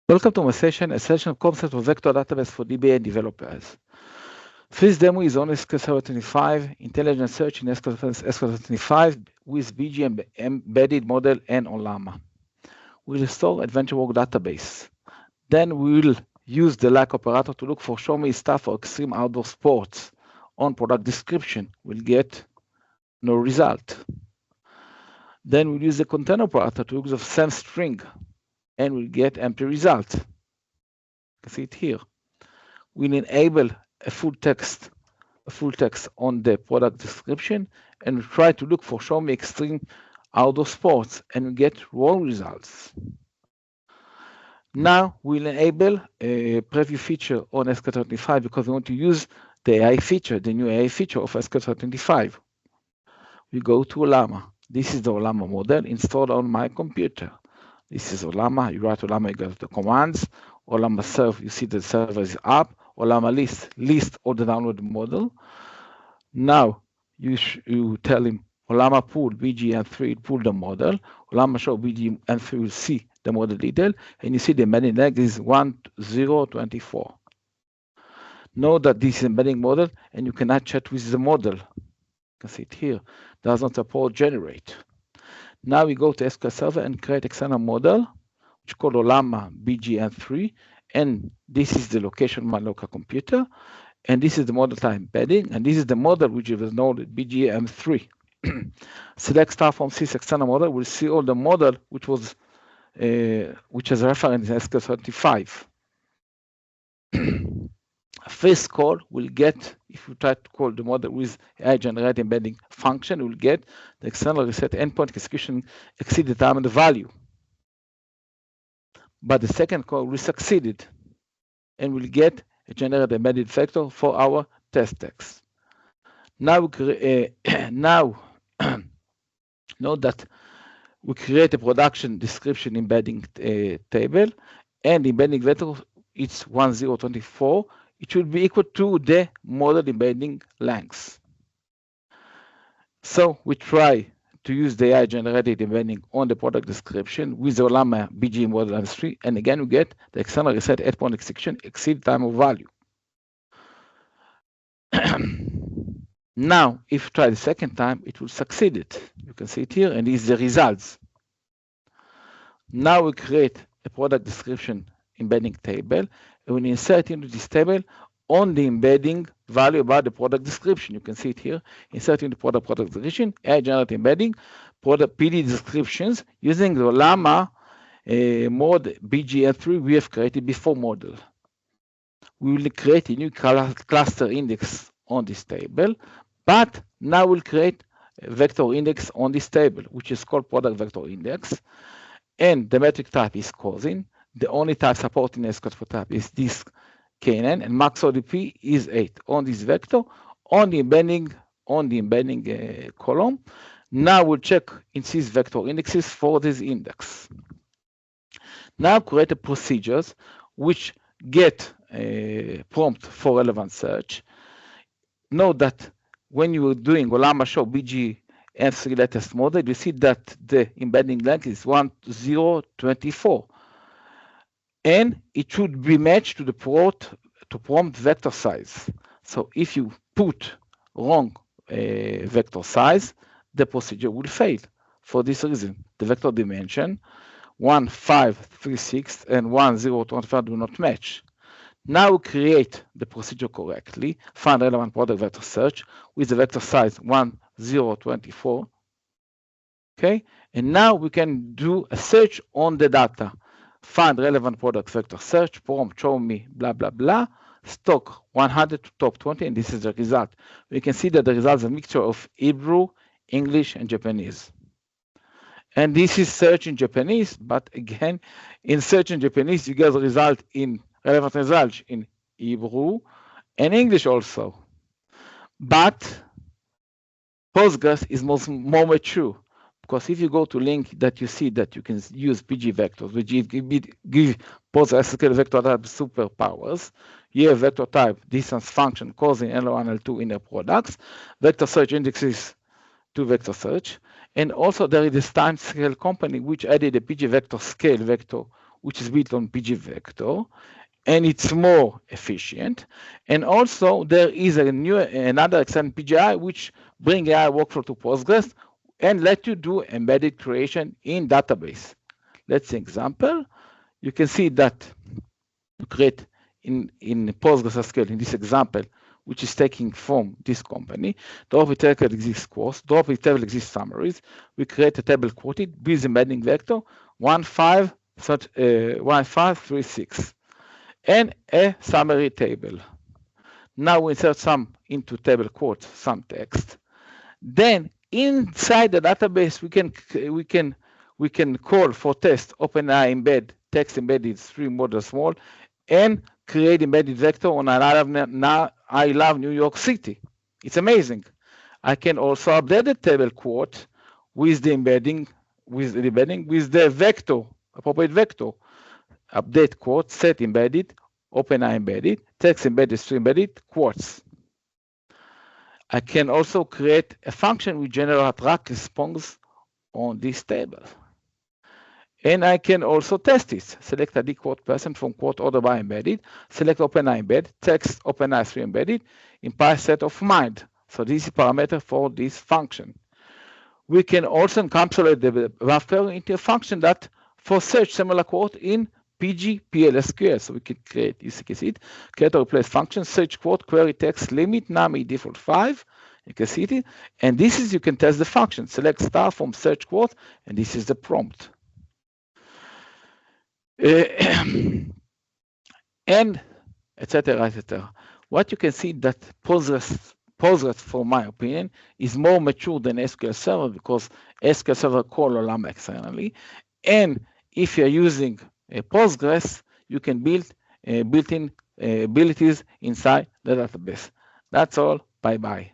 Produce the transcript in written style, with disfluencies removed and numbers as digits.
Welcome to my session, a session of concept of vector database for DBA developers. This demo is on SQL Server 25, intelligent search in SQL 25 with BG embedded model and on Llama. We'll store adventure work database. Then we will use the like operator to look for show me stuff or extreme outdoor sports. On product description, we'll get no result. Then we'll use the container operator to look for same string and we'll get empty result. You can see it here. We'll enable a full text on the product description and we'll try to look for show me extreme outdoor sports and we get wrong results. Now we'll enable a preview feature on SQL 25 because we want to use the AI feature, the new AI feature of SQL 25. We go to Llama. This is the Llama model installed on my computer. This is Llama. You write Llama, you get the commands. Llama serve, you see the server is up. Llama list all the download model. Now you tell him Llama pull BGN3, pull the model. Llama show BGN3 will see the model detail, and you see the embedding length is 1024. Know that this is embedding model, and you cannot chat with the model. You can see it here. Does not support generate. Now we go to SQL Server and create external model, which is called Llama BGN3, and this is the location of my local computer, and this is the model type embedding, and this is the model which is known as BGN3. Select star from this external model. We'll see all the model which was which is referenced in SQL 35. First call will get, if you try to call the model with AI generate embedding function, will get the external reset endpoint execution exceed the time and the value. But the second call will succeed and will get a generate embedded vector for our test text. Now, note that we create a production description embedding table, and the embedding vector it's 1024. It should be equal to the model embedding length. So we try to use the AI generated embedding on the product description with the Llama BG model M3, and again we get the external reset endpoint execution exceed time of value. Now, if you try the second time, it will succeed it. You can see it here, and these are the results. Now we create a product description embedding table, and we insert into this table on the embedding value about the product description. You can see it here. Insert into product description, AI generate embedding, product PD descriptions using the Llama mod BGN3 we have created before model. We will create a new cluster index on this table, but now we'll create a vector index on this table, which is called product vector index, and the metric type is cousin. The only type supporting SQL for type is this KNN, and max ODP is 8 on this vector on the embedding column. Now we'll check in these vector indexes for this index. Now create a procedures which get a prompt for relevant search. Note that when you are doing Llama show BGN3 latest model, you see that the embedding length is 1024. And it should be matched to the prompt vector size. So if you put wrong vector size, the procedure will fail. For this reason, the vector dimension 1536 and 1025 do not match. Now create the procedure correctly, find relevant product vector search with the vector size 1024. Okay, and now we can do a search on the data. Find relevant product vector search, prompt, show me, blah, blah, blah, stock 100 to top 20, and this is the result. We can see that the result is a mixture of Hebrew, English, and Japanese. And this is search in Japanese, but again, in search in Japanese, you get the result in relevant results in Hebrew and English also. But Postgres is more mature. Because if you go to link that you see that you can use PG vectors, which give PostgreSQL vector type superpowers. You have vector type, distance function, causing L1, L2 inner products, vector search indexes to vector search. And also there is this time scale company which added a PG vector scale vector which is built on PG vector, and it's more efficient. And also there is another extended PGI which bring AI workflow to Postgres and let you do embedded creation in database. Let's see example. You can see that you create in PostgreSQL in this example, which is taking from this company. Drop it table exists quotes, drop it table exists summaries. We create a table quoted with embedding vector 1536 and a summary table. Now we insert some into table quotes, some text. Then inside the database, we can call for test OpenAI embed text embedded stream model small and create embedded vector on I love New York City. It's amazing. I can also update the table quote with the embedding with the vector, appropriate vector. Update quote, set embedded, OpenAI embedded, text embedded, stream embedded, quotes. I can also create a function which generates rack response on this table. And I can also test it. Select ID quote person from quote order by embedded, select OpenAI embed, text OpenAI stream embedded, imply set of mind. So this is parameter for this function. We can also encapsulate the buffer into a function that for search similar quote in PG PLSQL. So we can create, you can see it, create or replace function, search quote, query text, limit, name default 5. You can see it. And this is, you can test the function, select star from search quote, and this is the prompt. And etc. etc. What you can see that Postgres, for my opinion, is more mature than SQL Server because SQL Server call Llama externally. And if you're using Postgres, you can build built-in abilities inside the database. That's all. Bye-bye.